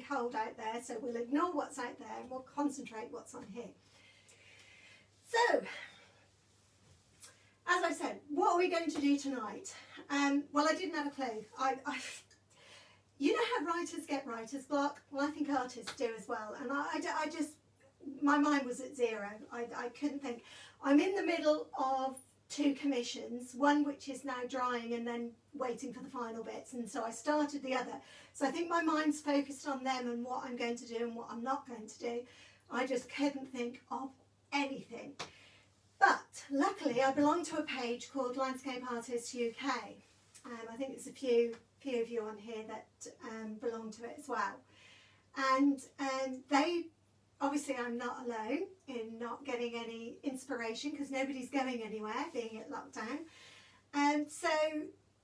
cold out there, so we'll ignore what's out there and we'll concentrate what's on here. So, as I said, what are we going to do tonight? Well, I didn't have a clue. You know how writers get writer's block? Well, I think artists do as well. And I just, my mind was at zero. I couldn't think. I'm in the middle of 2 commissions, one which is now drying and then waiting for the final bits. And so I started the other. So I think my mind's focused on them and what I'm going to do and what I'm not going to do. I just couldn't think of anything. But luckily I belong to a page called Landscape Artists UK. I think there's a few of you on here that belong to it as well. And they, obviously I'm not alone in not getting any inspiration because nobody's going anywhere, being at lockdown. And so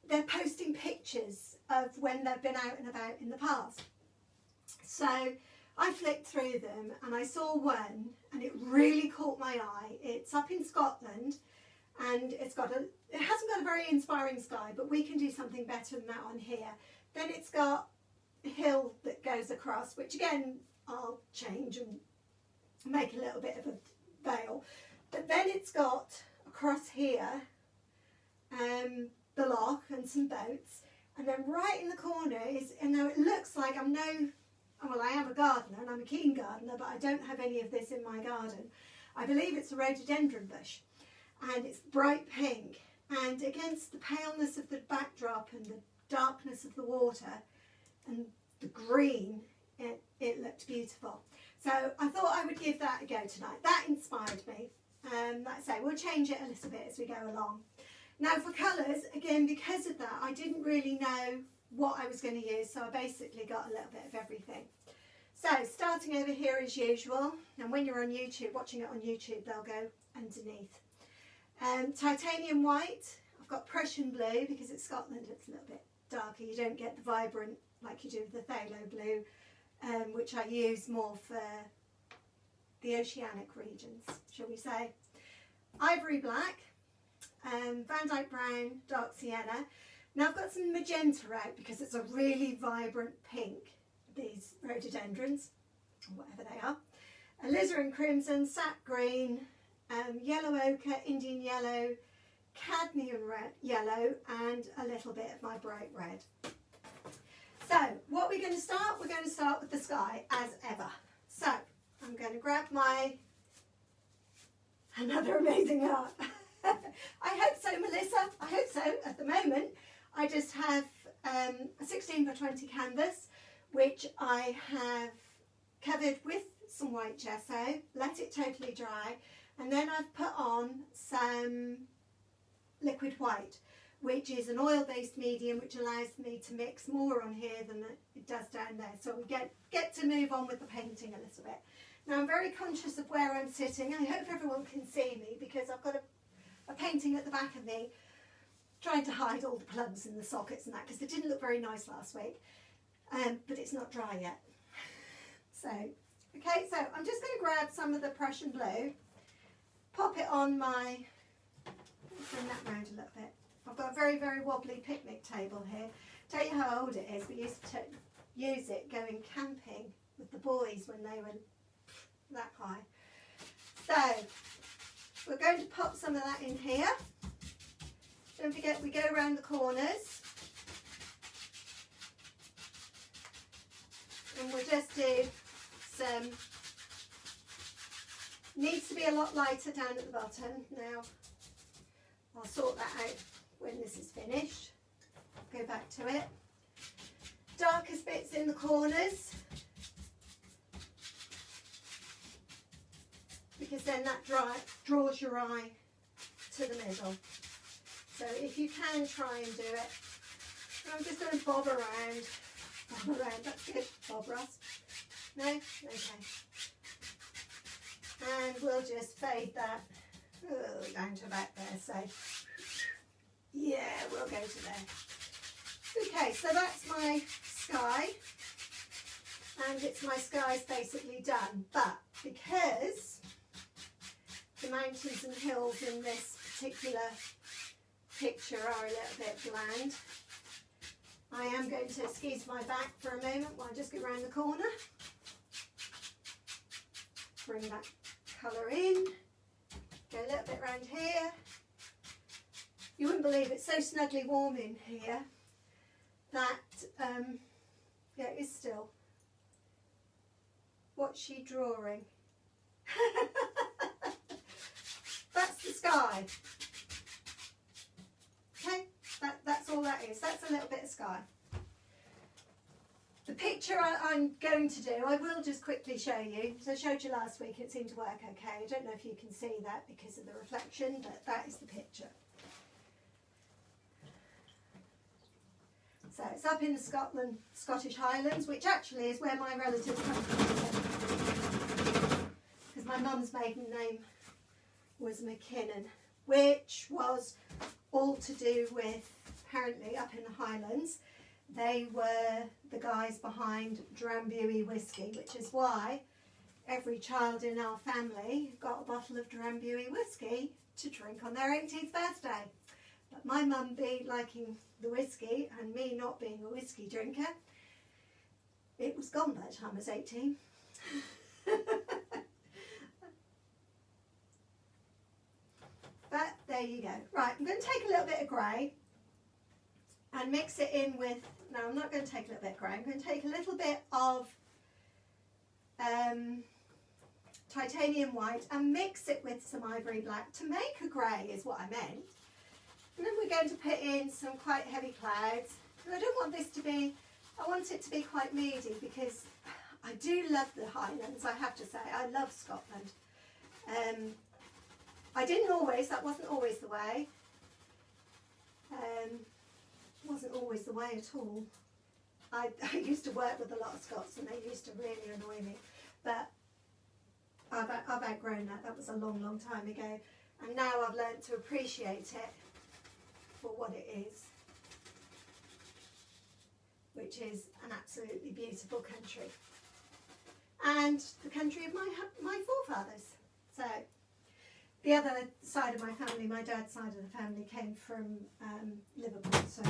they're posting pictures of when they've been out and about in the past. So I flicked through them and I saw one and it really caught my eye. It's up in Scotland and it hasn't got a very inspiring sky, but we can do something better than that on here. Then it's got a hill that goes across, which again I'll change and make a little bit of a veil. But then it's got across here the loch and some boats, and then right in the corner is, and now it looks like I am a gardener and I'm a keen gardener, but I don't have any of this in my garden. I believe it's a rhododendron bush and it's bright pink, and against the paleness of the backdrop and the darkness of the water and the green, it looked beautiful. So I thought I would give that a go tonight. That inspired me. Like I say, we'll change it a little bit as we go along. Now for colours, again, because of that, I didn't really know what I was going to use, so I basically got a little bit of everything. So starting over here as usual, and when you're on YouTube, watching it on YouTube, they'll go underneath. Titanium white, I've got Prussian blue because it's Scotland, it's a little bit darker. You don't get the vibrant like you do with the phthalo blue, which I use more for the oceanic regions, shall we say. Ivory black, Van Dyke brown, dark sienna. Now I've got some magenta out because it's a really vibrant pink, these rhododendrons, or whatever they are. Alizarin crimson, sap green, yellow ochre, Indian yellow, cadmium red, yellow, and a little bit of my bright red. So what we're going to start, we're going to start with the sky as ever. So I'm going to grab my, another amazing art. I hope so, Melissa, I hope so. At the moment I just have a 16 by 20 canvas which I have covered with some white gesso, let it totally dry, and then I've put on some liquid white, which is an oil-based medium which allows me to mix more on here than it does down there. So we get to move on with the painting a little bit. Now I'm very conscious of where I'm sitting. I hope everyone can see me because I've got a painting at the back of me trying to hide all the plugs and the sockets and that because it didn't look very nice last week. But it's not dry yet. So, okay, so I'm just going to grab some of the Prussian blue, pop it on my, bring that round a little bit. I've got a very, very wobbly picnic table here. Tell you how old it is. We used to use it going camping with the boys when they were that high. So, we're going to pop some of that in here. Don't forget we go around the corners. And we'll just do some, needs to be a lot lighter down at the bottom. Now, I'll sort that out when this is finished. Go back to it. Darkest bits in the corners, because then that draws your eye to the middle. So if you can try and do it. I'm just going to bob around. That's good, Bob Ross. No? Okay. And we'll just fade that down to about there. So, yeah, we'll go to there. Okay, so that's my sky. And my sky's basically done. But because the mountains and hills in this particular picture are a little bit bland, I am going to excuse my back for a moment while I just go around the corner. Bring that colour in. Go a little bit around here. You wouldn't believe it's so snugly warm in here that, yeah, it is still. What's she drawing? That's the sky. Okay, that's all that is. That's a little bit of sky. The picture I'm going to do, I will just quickly show you. So I showed you last week, it seemed to work okay. I don't know if you can see that because of the reflection, but that is the picture. So it's up in the Scottish Highlands, which actually is where my relatives come from. Because my mum's maiden name was McKinnon, which was all to do with, apparently up in the Highlands, they were the guys behind Drambuie whiskey, which is why every child in our family got a bottle of Drambuie whiskey to drink on their 18th birthday. But my mum being liking the whiskey and me not being a whiskey drinker, it was gone by the time I was 18. But there you go. Right, I'm going to take a little bit of grey and mix it in with, no, I'm not going to take a little bit of grey, I'm going to take a little bit of titanium white and mix it with some ivory black to make a grey is what I meant. And then we're going to put in some quite heavy clouds. And I don't want this to be, I want it to be quite moody because I do love the Highlands, I have to say. I love Scotland. I didn't always, that wasn't always the way. Wasn't always the way at all. I used to work with a lot of Scots and they used to really annoy me. But I've outgrown that. That was a long, long time ago. And now I've learned to appreciate it for what it is, which is an absolutely beautiful country. And the country of my forefathers. So the other side of my family, my dad's side of the family, came from Liverpool. So,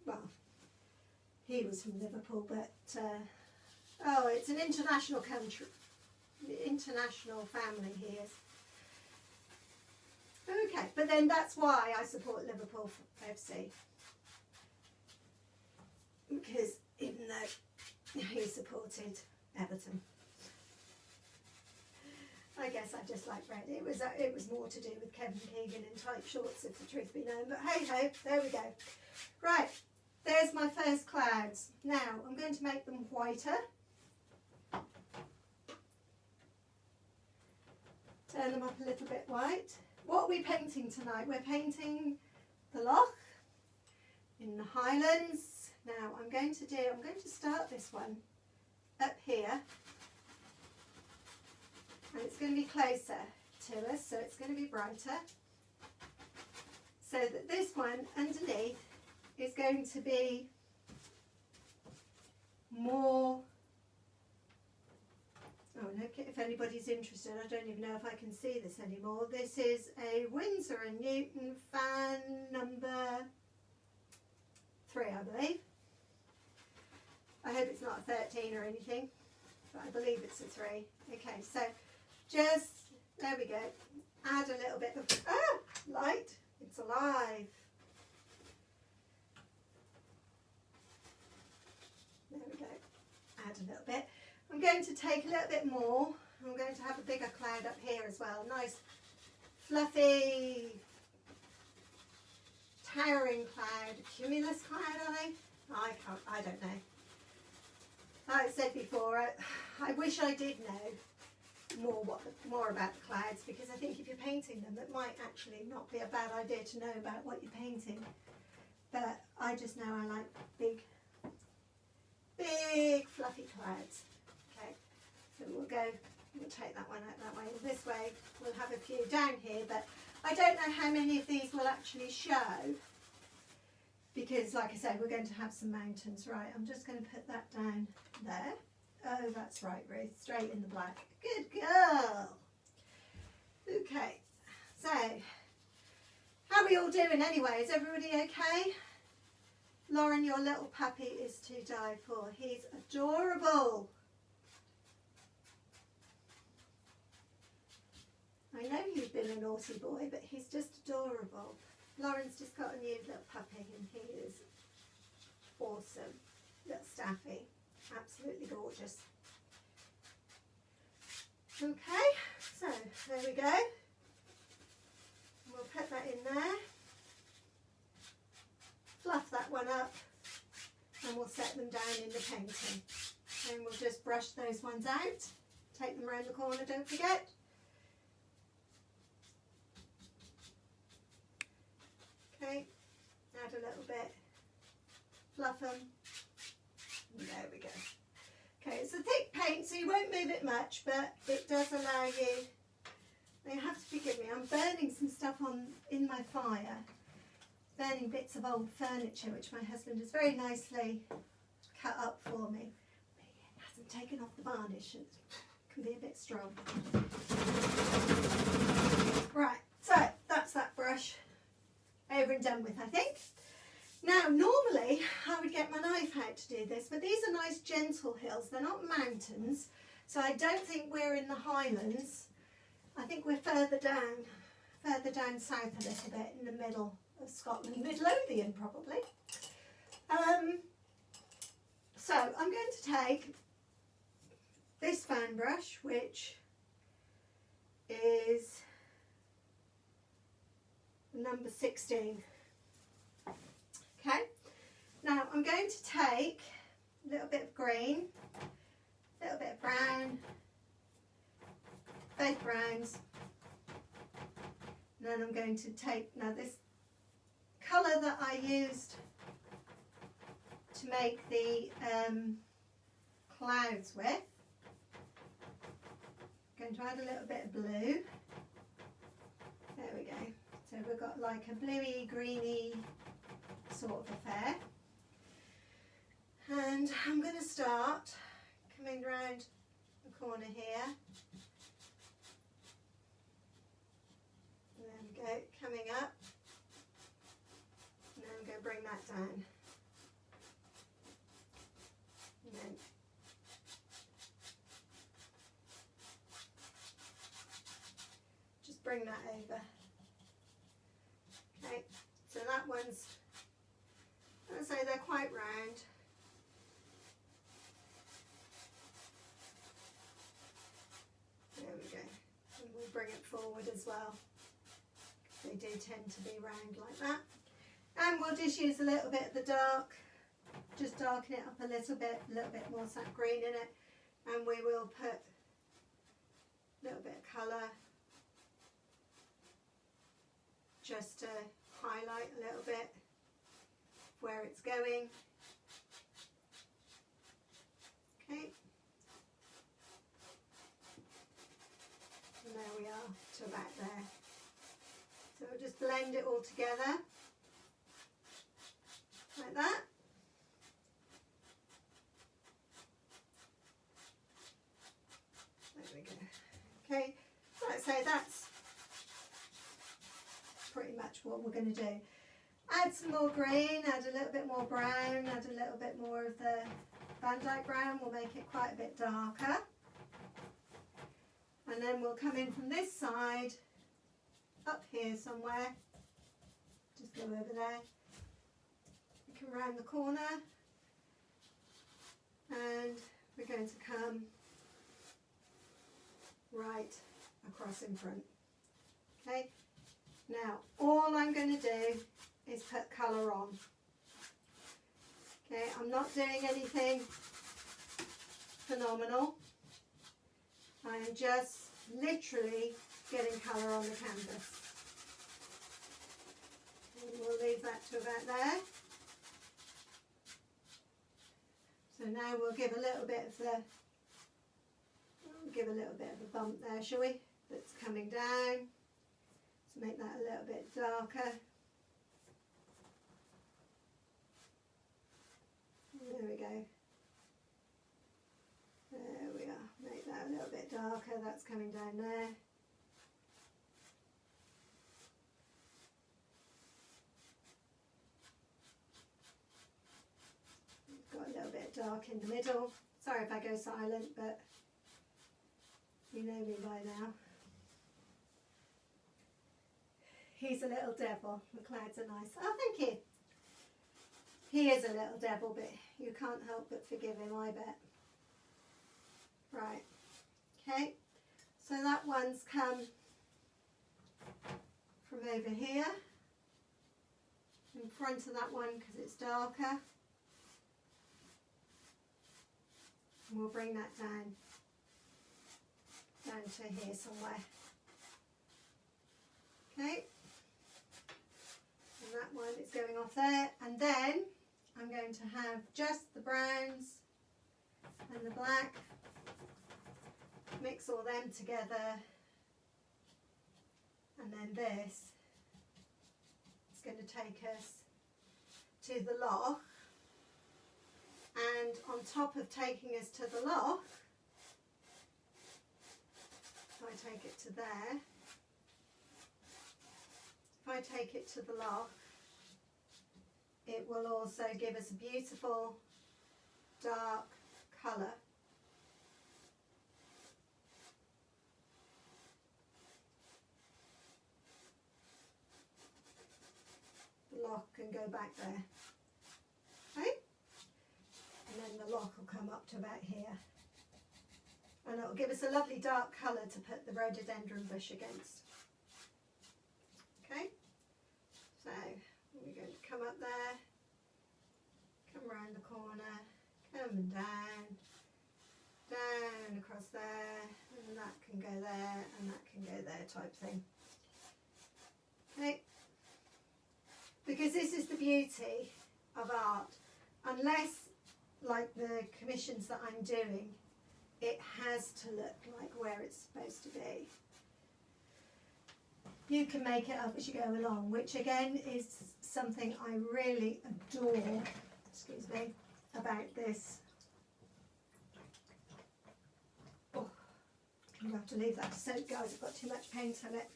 well, he was from Liverpool, but oh, it's an international country, international family he is. Okay, but then that's why I support Liverpool FC. Because even though he supported Everton, I guess I just like red. It was more to do with Kevin Keegan in tight shorts, if the truth be known. But hey ho, there we go. Right, there's my first clouds. Now I'm going to make them whiter. Turn them up a little bit white. What are we painting tonight? We're painting the Loch in the Highlands. Now I'm going to start this one up here. And it's going to be closer to us, so it's going to be brighter. So that this one underneath is going to be more, oh look, if anybody's interested, I don't even know if I can see this anymore. This is a Winsor & Newton fan number 3, I believe. I hope it's not a 13 or anything, but I believe it's a 3. Okay, so just, there we go, add a little bit of, light, it's alive. There we go, add a little bit. I'm going to take a little bit more, I'm going to have a bigger cloud up here as well, nice fluffy, towering cloud, cumulus cloud are they? I don't know. Like I said before, I wish I did know more about the clouds, because I think if you're painting them, it might actually not be a bad idea to know about what you're painting. But I just know I like big fluffy clouds. Okay, so we'll take that one out that way. This way we'll have a few down here, but I don't know how many of these will actually show, because like I said, we're going to have some mountains. Right, I'm just going to put that down there. Oh, that's right, Ruth, straight in the black. Good girl. Okay, so how are we all doing anyway? Is everybody okay? Lauren, your little puppy is to die for. He's adorable. I know you've been a naughty boy, but he's just adorable. Lauren's just got a new little puppy and he is awesome. Little Staffy. Absolutely gorgeous. Okay, so there we go. We'll put that in there. Fluff that one up and we'll set them down in the painting. And we'll just brush those ones out. Take them around the corner, don't forget. Okay, add a little bit. Fluff them. And there we go. Okay, it's a thick paint, so you won't move it much, but it does allow you. Now you have to forgive me, I'm burning some stuff in my fire. Burning bits of old furniture, which my husband has very nicely cut up for me. But it hasn't taken off the varnish, it can be a bit strong. Right, so that's that brush over and done with, I think. Now, normally I would get my knife out to do this, but these are nice gentle hills. They're not mountains, so I don't think we're in the Highlands. I think we're further down south a little bit, in the middle of Scotland, Midlothian probably. So I'm going to take this fan brush, which is number 16. Okay, now I'm going to take a little bit of green, a little bit of brown, both browns, and then I'm going to take, now this colour that I used to make the clouds with, I'm going to add a little bit of blue. There we go. So we've got like a bluey, greeny sort of affair. And I'm going to start coming round the corner here. There we go, coming up. And then I'm going to bring that down. And then just bring that over. Okay, so that one's, let's say they're quite round. There we go. And we'll bring it forward as well. They do tend to be round like that. And we'll just use a little bit of the dark, just darken it up a little bit more sap green in it. And we will put a little bit of colour just to highlight a little bit where it's going. Okay. And there we are, to about there. So we'll just blend it all together, like that. There we go. Okay, right, so that's pretty much what we're going to do. Add some more green, add a little bit more brown, add a little bit more of the Van Dyke brown, we'll make it quite a bit darker. And then we'll come in from this side, up here somewhere, just go over there, come round the corner, and we're going to come right across in front. Okay, now all I'm going to do is put colour on. Okay, I'm not doing anything phenomenal. I am just literally getting colour on the canvas. And we'll leave that to about there. So now we'll give a little bit of the, a bump there, shall we? That's coming down. To make that a little bit darker. There we go. There we are. Make that a little bit darker. That's coming down there. dark in the middle. Sorry if I go silent, but you know me by now. He's a little devil. The clouds are nice. Oh, thank you. He is a little devil, but you can't help but forgive him, I bet. Right. Okay. So that one's come from over here, in front of that one because it's darker. And we'll bring that down to here somewhere. Okay. And that one is going off there. And then I'm going to have just the browns and the black. Mix all them together, and then this is going to take us to the loch, and on top of taking us to the loch, if I take it to there, if I take it to the loch, it will also give us a beautiful dark colour. Loch can go back there, okay? And then the loch will come up to about here, and it will give us a lovely dark colour to put the rhododendron bush against. Okay, so we're going to come up there, come around the corner, come down across there, and that can go there, and that can go there, type thing. Okay. Because this is the beauty of art. Unless, like the commissions that I'm doing, it has to look like where it's supposed to be. You can make it up as you go along, which again is something I really adore, excuse me, about this. Oh, I'm going to have to leave that to soak, guys. I've got too much paint on it.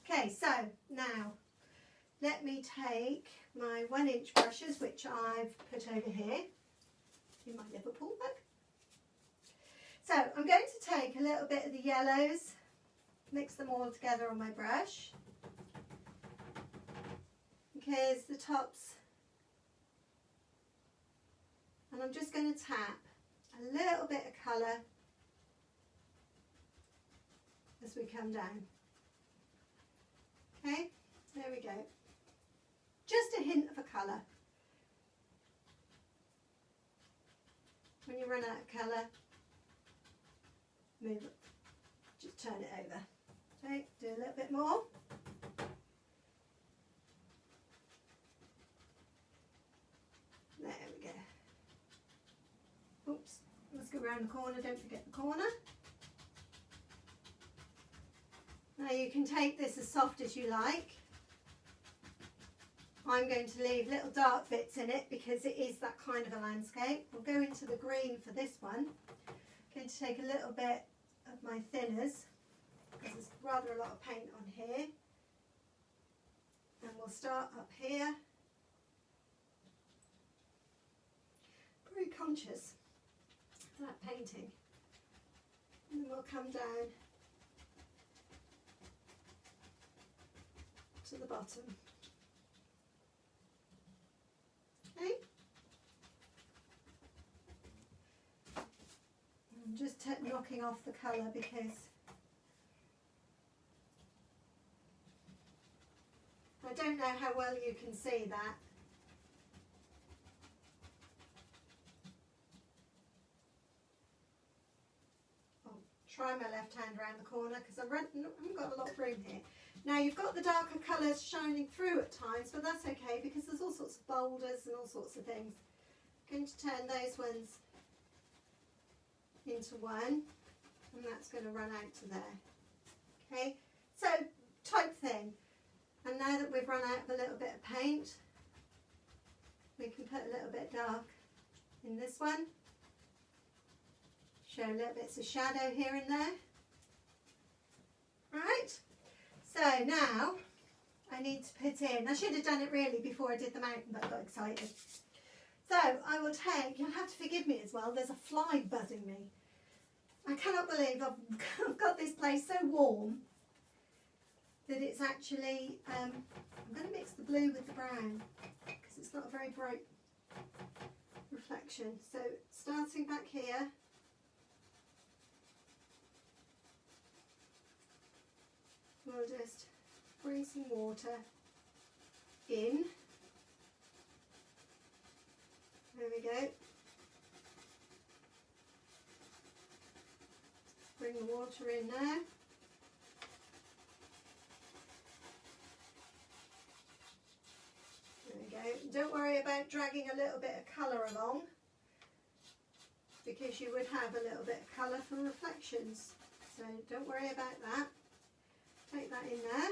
Okay, so now let me take my 1-inch brushes, which I've put over here in my Liverpool bag. So I'm going to take a little bit of the yellows, mix them all together on my brush, because the tops, and I'm just going to tap a little bit of colour as we come down. Okay, there we go. Just a hint of a colour. When you run out of colour, move it. Just turn it over. Okay, do a little bit more. There we go. Oops, let's go around the corner, don't forget the corner. Now you can take this as soft as you like. I'm going to leave little dark bits in it because it is that kind of a landscape. We'll go into the green for this one. I'm going to take a little bit of my thinners because there's rather a lot of paint on here. And we'll start up here. Very conscious of that painting. And then we'll come down to the bottom. Okay. I'm just knocking off the colour because I don't know how well you can see that. I'll try my left hand around the corner because I haven't got a lot of room here. Now you've got the darker colours shining through at times, but that's okay because there's all sorts of boulders and all sorts of things. I'm going to turn those ones into one, and that's going to run out to there. Okay, so type thing. And now that we've run out of a little bit of paint, we can put a little bit dark in this one. Show little bits of shadow here and there. Right. So now I need to put in, I should have done it really before I did the mountain, but I got excited. So I will take, you'll have to forgive me as well, there's a fly buzzing me. I cannot believe I've got this place so warm that it's actually, I'm going to mix the blue with the brown because it's not a very bright reflection. So starting back here, we'll just bring some water in. There we go. Bring the water in now. There we go. Don't worry about dragging a little bit of colour along, because you would have a little bit of colour from reflections. So don't worry about that. Take that in there.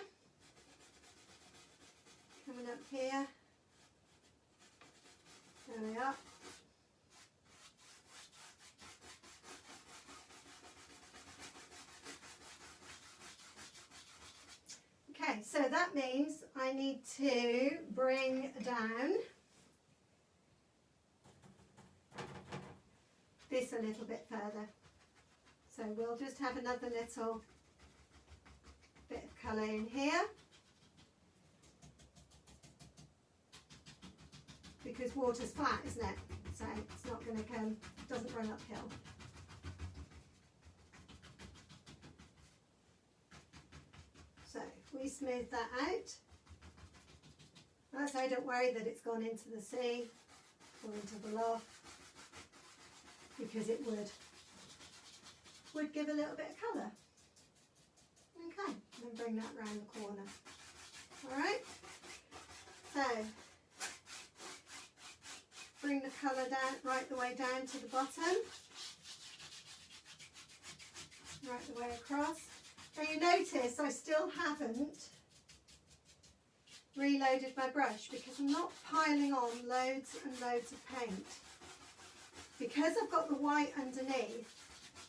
Coming up here. There we are. Okay, so that means I need to bring down this a little bit further. So we'll just have another little bit of colour in here, because water's flat, isn't it? So it's not going to come, it doesn't run uphill. So if we smooth that out, that's how, don't worry that it's gone into the sea or into the loch, because it would give a little bit of colour. Okay, and then bring that round the corner. Alright, so bring the colour down, right the way down to the bottom, right the way across. Now you notice I still haven't reloaded my brush because I'm not piling on loads and loads of paint. Because I've got the white underneath,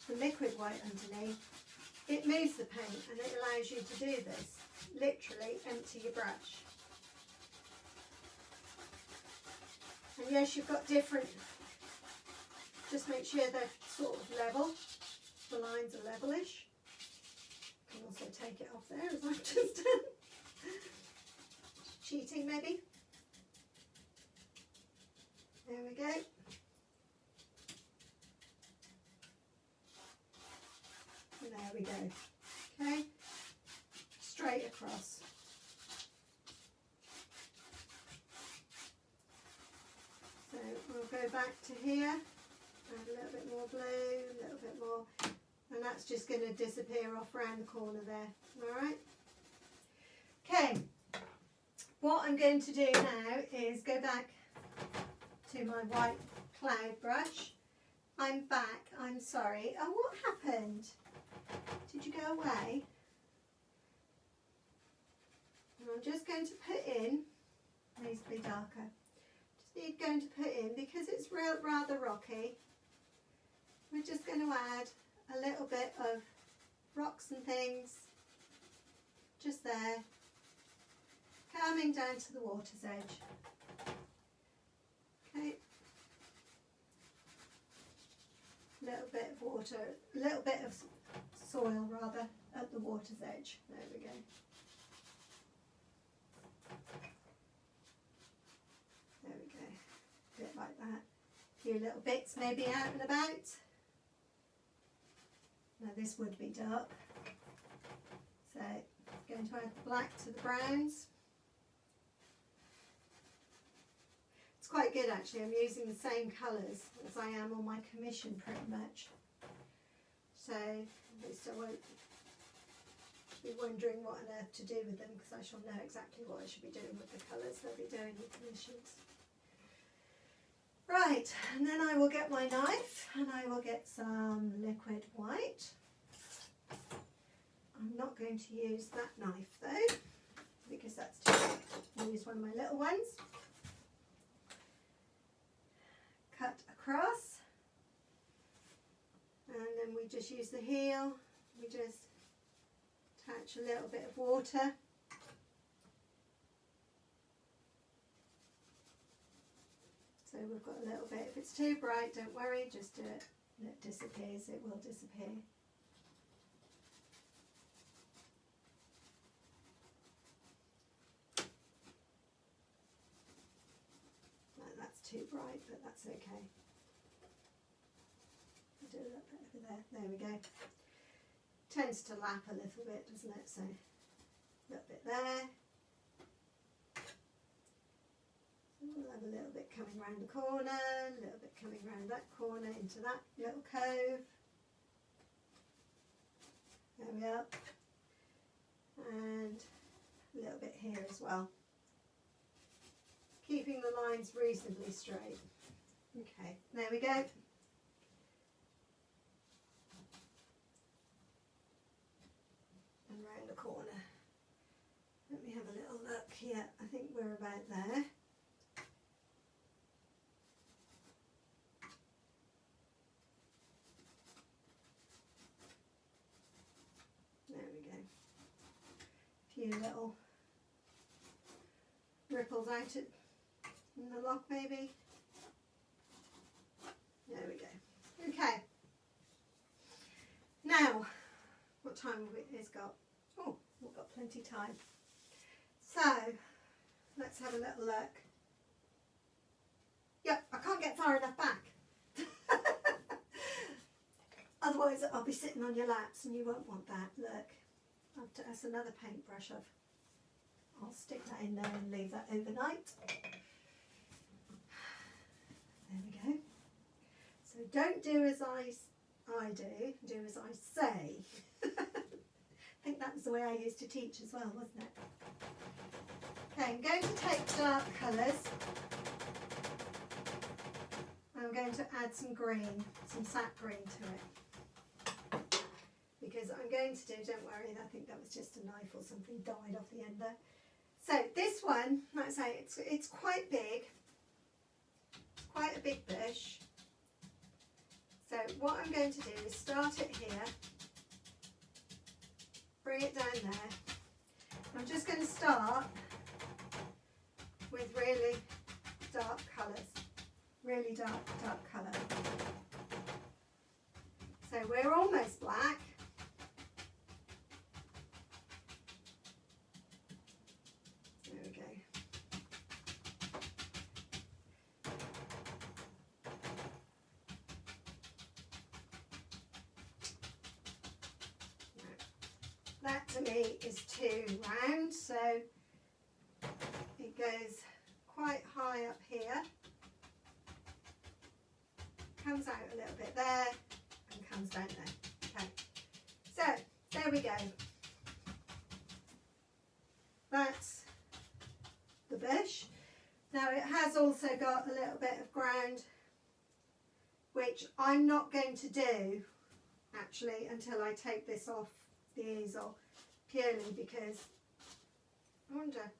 the liquid white underneath, it moves the paint and it allows you to do this. Literally empty your brush. And yes, you've got different, just make sure they're sort of level, the lines are levelish. You can also take it off there as I've just done. Cheating maybe. There we go. And there we go. Okay, straight across. So we'll go back to here, add a little bit more blue, a little bit more, and that's just going to disappear off around the corner there. Alright? Okay, what I'm going to do now is go back to my white cloud brush. I'm back, I'm sorry. Oh, what happened? Did you go away? And I'm just going to put in, needs to be darker. Going to put in, because it's rather rocky, we're just going to add a little bit of rocks and things just there, coming down to the water's edge. Okay, a little bit of water, a little bit of soil rather at the water's edge. There we go. Bit like that. A few little bits maybe out and about. Now this would be dark. So going to add the black to the browns. It's quite good actually. I'm using the same colours as I am on my commission pretty much. So at least I won't be wondering what on earth to do with them, because I shall know exactly what I should be doing with the colours they'll be doing in commissions. Right, and then I will get my knife and I will get some liquid white. I'm not going to use that knife though, because that's too big. I'll use one of my little ones. Cut across, and then we just use the heel. We just attach a little bit of water. So we've got a little bit. If it's too bright, don't worry, just do it and it disappears. It will disappear. No, that's too bright, but that's okay. I'll do a little bit over there. There we go. Tends to lap a little bit, doesn't it? So a little bit there. We'll have a little bit coming round the corner, a little bit coming round that corner into that little cove. There we are. And a little bit here as well. Keeping the lines reasonably straight. Okay, there we go. And round the corner. Let me have a little look here. I think we're about there. Few little ripples out in the loch maybe. There we go. Okay. Now, what time have it got? Oh, we've got plenty of time. So, let's have a little look. Yep, I can't get far enough back. Otherwise I'll be sitting on your laps and you won't want that. Look. That's another paintbrush. I'll stick that in there and leave that overnight. There we go. So don't do as I do as I say. I think that was the way I used to teach as well, wasn't it? Okay, I'm going to take dark colours. I'm going to add some green, some sap green to it. Because I'm going to do, don't worry, I think that was just a knife or something died off the end there. So this one, like I say, it's quite big. It's quite a big bush. So what I'm going to do is start it here, bring it down there. I'm just going to start with really dark colours, really dark colour. So we're almost black. That to me is too round, so it goes quite high up here, comes out a little bit there and comes down there. Okay, so there we go. That's the bush. Now it has also got a little bit of ground, which I'm not going to do actually until I take this off the easel, purely because I wonder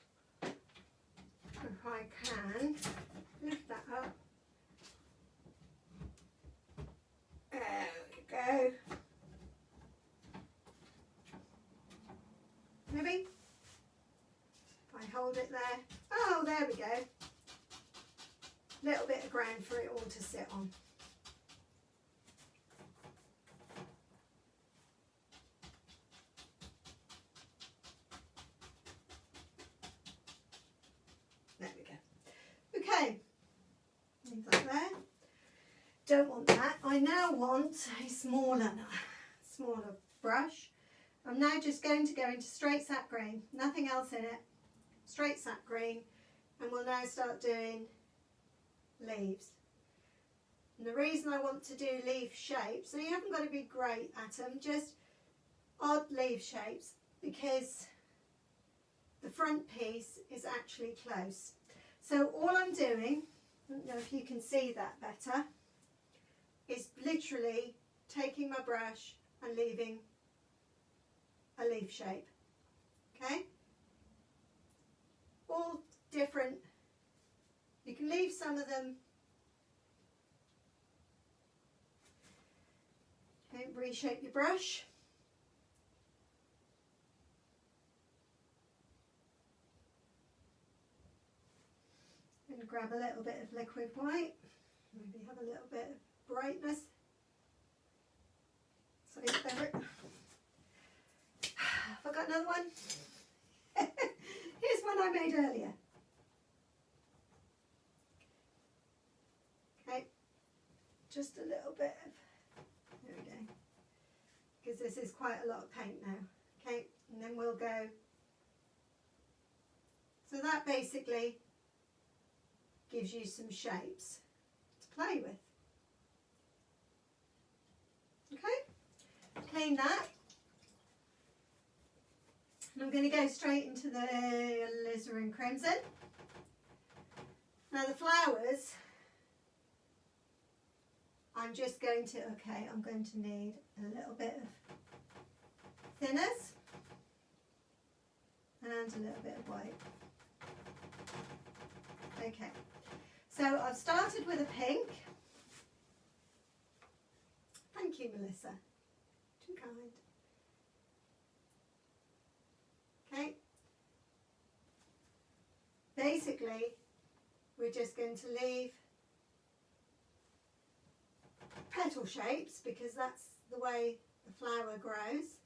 if I can lift that up. There we go. Maybe if I hold it there. Oh, there we go. Little bit of ground for it all to sit on. Leave that there. Don't want that. I now want a smaller brush. I'm now just going to go into straight sap green, nothing else in it, straight sap green, and we'll now start doing leaves. And the reason I want to do leaf shapes, so you haven't got to be great at them, just odd leaf shapes, because the front piece is actually close. So all I'm doing, I don't know if you can see that better, is literally taking my brush and leaving a leaf shape. Okay? All different. You can leave some of them. Okay, reshape your brush. And grab a little bit of liquid white, maybe have a little bit of brightness. So there. Have I got another one? Here's one I made earlier. Okay, just a little bit of, there we go, because this is quite a lot of paint now. Okay, and then we'll go, so that basically gives you some shapes to play with. Okay, clean that. And I'm going to go straight into the alizarin crimson. Now the flowers, I'm just going to, okay, I'm going to need a little bit of thinners and a little bit of white. Okay, so I've started with a pink. Thank you, Melissa. Too kind. Okay. Basically, we're just going to leave petal shapes because that's the way the flower grows.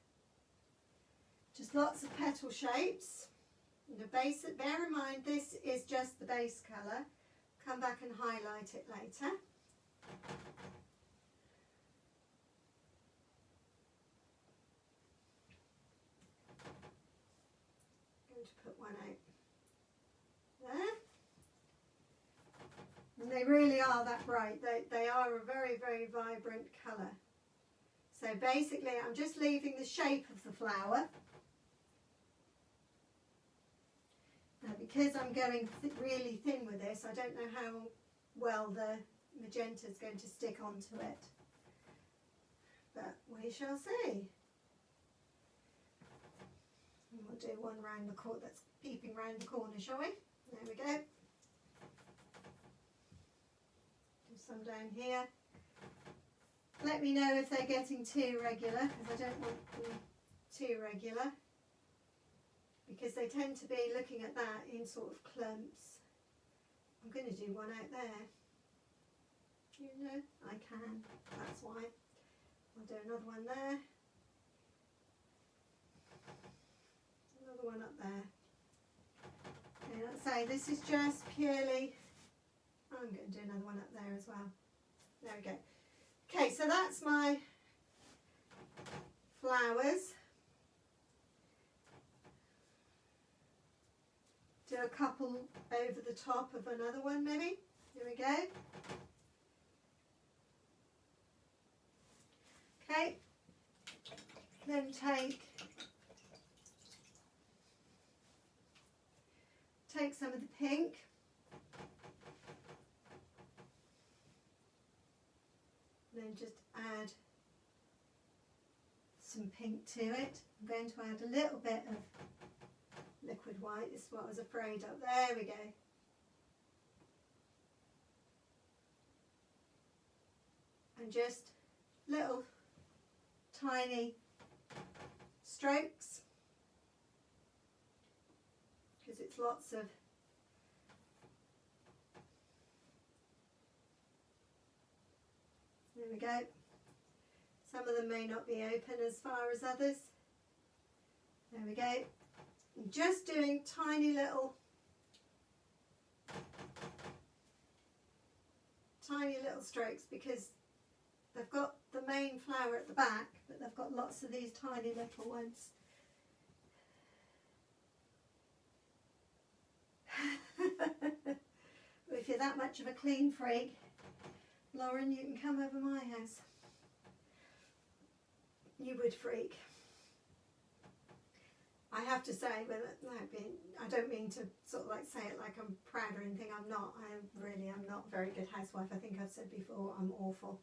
Just lots of petal shapes. The base, bear in mind this is just the base colour. Come back and highlight it later. I'm going to put one out there. And they really are that bright. They are a very, very vibrant colour. So basically I'm just leaving the shape of the flower. Now because I'm going really thin with this, I don't know how well the magenta is going to stick onto it. But we shall see. And we'll do one round the corner, that's peeping round the corner, shall we? There we go. Do some down here. Let me know if they're getting too regular, because I don't want them too regular. Because they tend to be looking at that in sort of clumps. I'm going to do one out there. You know, I can. That's why. I'll do another one there. Another one up there. Okay, let's say this is just purely, I'm going to do another one up there as well. There we go. Okay, so that's my flowers. Do a couple over the top of another one maybe. Here we go. Okay, then take some of the pink. Then just add some pink to it. I'm going to add a little bit of liquid white. This is what I was afraid of. There we go. And just little tiny strokes, because it's lots of there we go. Some of them may not be open as far as others. There we go. I'm just doing tiny little strokes because they've got the main flower at the back, but they've got lots of these tiny little ones. If you're that much of a clean freak, Lauren, you can come over my house. You would freak. I have to say, I don't mean to sort of like say it like I'm proud or anything. I'm not. I'm not a very good housewife. I think I've said before, I'm awful.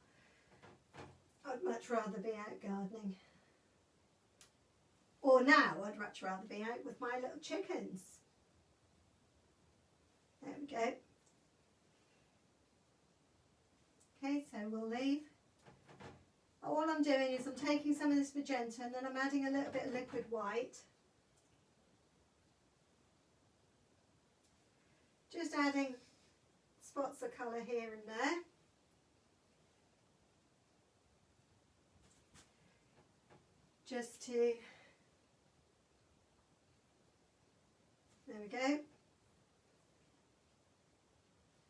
I'd much rather be out gardening. Or now, I'd much rather be out with my little chickens. There we go. Okay, so we'll leave. All I'm doing is I'm taking some of this magenta and then I'm adding a little bit of liquid white. Just adding spots of colour here and there. Just to, there we go.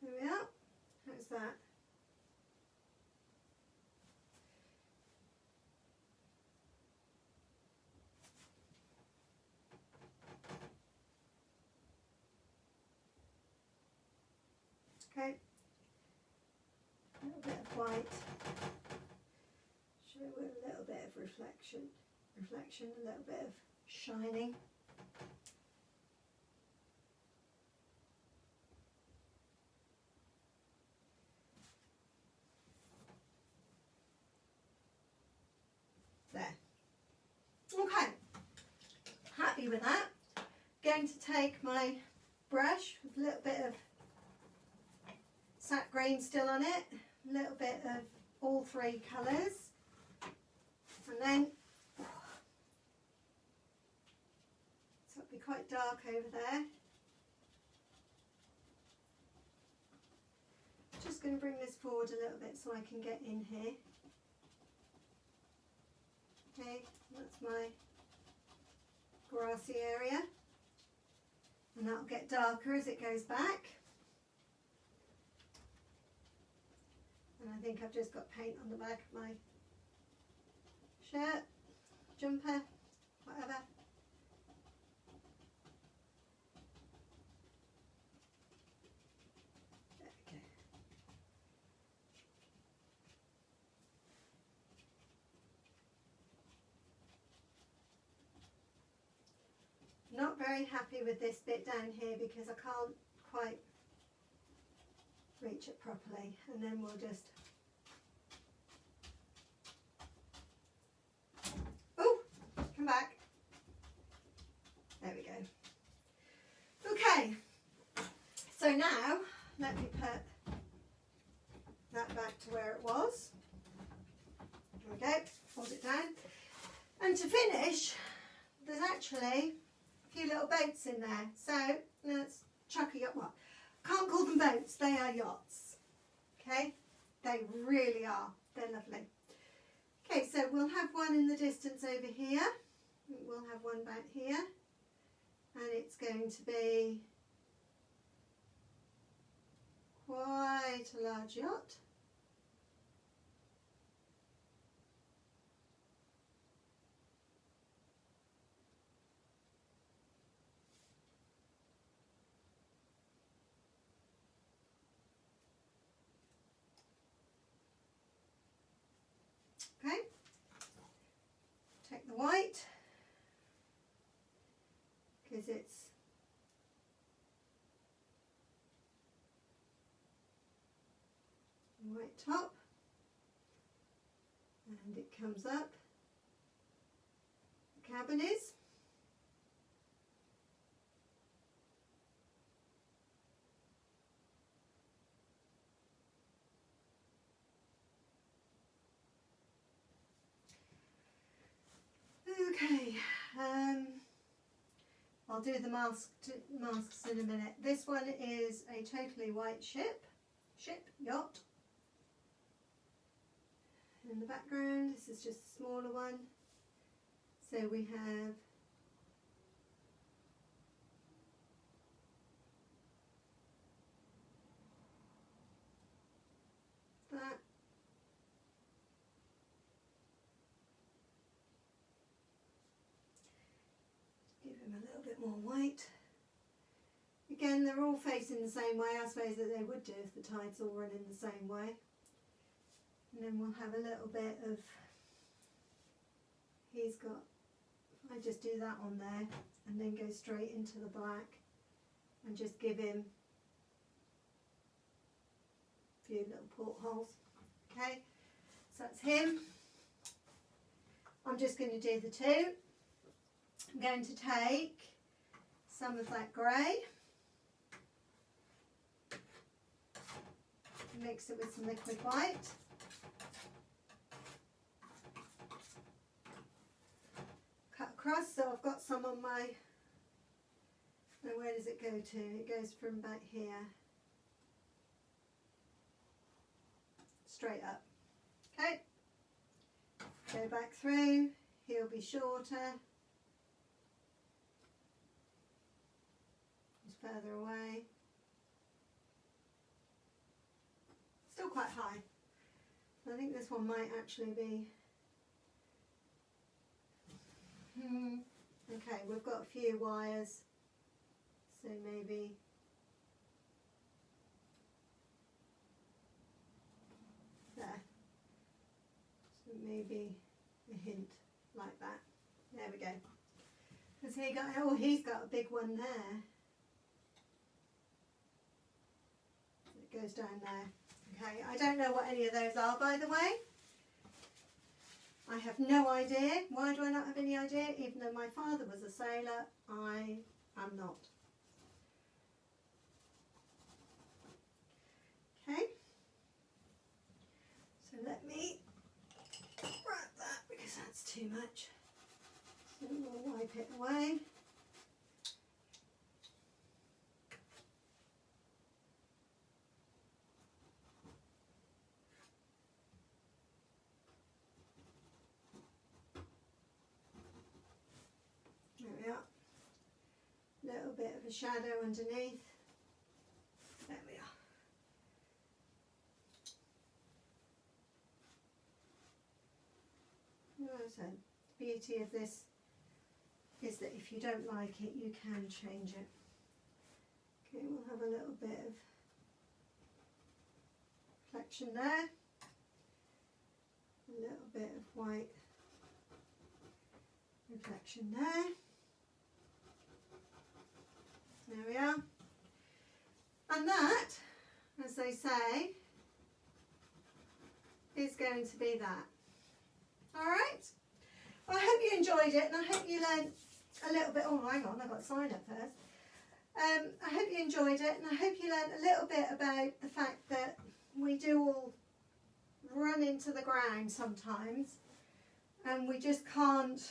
There we are. How's that? Okay, a little bit of white, show a little bit of reflection, a little bit of shining. There. Okay, happy with that. Going to take my brush with a little bit of sap green still on it, a little bit of all three colours, and then so it'll be quite dark over there. Just going to bring this forward a little bit so I can get in here. Okay, that's my grassy area, and that'll get darker as it goes back. And I think I've just got paint on the back of my shirt, jumper, whatever. There we go. Not very happy with this bit down here because I can't quite reach it properly, and then we'll just, oh, come back, there we go. Okay, so now let me put that back to where it was. There we go, hold it down, and to finish there's actually a few little boats in there, so let's chuck it up. What? Can't call them boats, they are yachts. Okay, they really are, they're lovely. Okay, so we'll have one in the distance over here, we'll have one back here, and it's going to be quite a large yacht. Okay, take the white, because it's white top, and it comes up, the cabin is. Okay, I'll do the masks in a minute. This one is a totally white yacht. In the background, this is just a smaller one. So we have that. A little bit more white. Again, they're all facing the same way, I suppose that they would do if the tides all run in the same way. And then we'll have a little bit of, he's got, I just do that on there and then go straight into the black and just give him a few little portholes. Okay, so that's him. I'm just going to do the two. I'm going to take some of that grey, mix it with some liquid white, cut across, so I've got some on my, now where does it go to? It goes from back here straight up. Okay, go back through, he'll be shorter, just further away, still quite high. I think this one might actually be, okay, we've got a few wires, so maybe there, so maybe a hint like that. There we go. Because he's got a big one there. It goes down there. Okay, I don't know what any of those are, by the way. I have no idea. Why do I not have any idea? Even though my father was a sailor, I am not. Okay. So let me wrap that because that's too much. So we'll wipe it away. There we are. Little bit of a shadow underneath. There we are. So the beauty of this is that if you don't like it, you can change it. Okay, we'll have a little bit of reflection there. A little bit of white reflection there. There we are. And that, as they say, is going to be that. Alright? Well, I hope you enjoyed it and I hope you learned a little bit. Oh, hang on, I've got to sign up first. I hope you enjoyed it and I hope you learned a little bit about the fact that we do all run into the ground sometimes and we just can't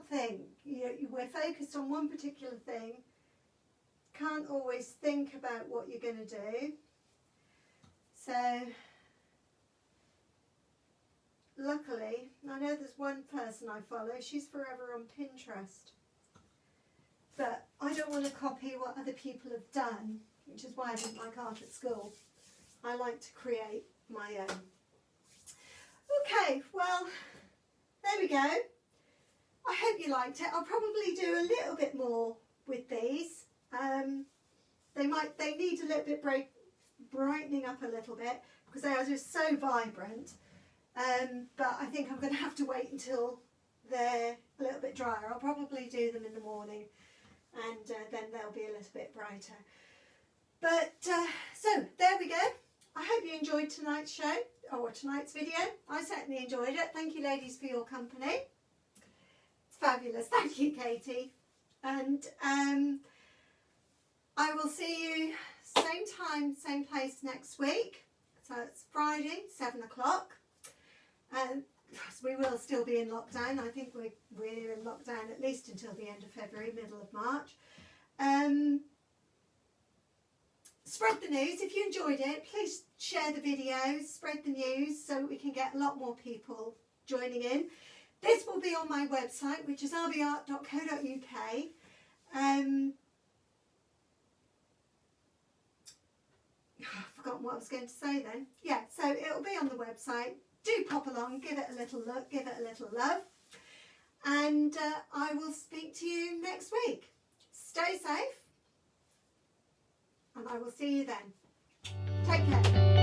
think. We're focused on one particular thing, can't always think about what you're going to do. So luckily, I know there's one person I follow, she's forever on Pinterest. But I don't want to copy what other people have done, which is why I didn't like art at school. I like to create my own. Okay, well, there we go. I hope you liked it. I'll probably do a little bit more with these. They need a little bit brightening up a little bit because they are just so vibrant. But I think I'm going to have to wait until they're a little bit drier. I'll probably do them in the morning and then they'll be a little bit brighter. But so there we go. I hope you enjoyed tonight's show or tonight's video. I certainly enjoyed it. Thank you ladies for your company. It's fabulous. Thank you, Katie. And I will see you same time, same place next week. So it's Friday, 7 o'clock. We will still be in lockdown. I think we're in lockdown at least until the end of February, middle of March. Spread the news. If you enjoyed it, please share the videos, spread the news so we can get a lot more people joining in. This will be on my website, which is rvart.co.uk. I've forgotten what I was going to say then. Yeah, so it'll be on the website. Do pop along, give it a little look, give it a little love. And I will speak to you next week. Stay safe. And I will see you then. Take care.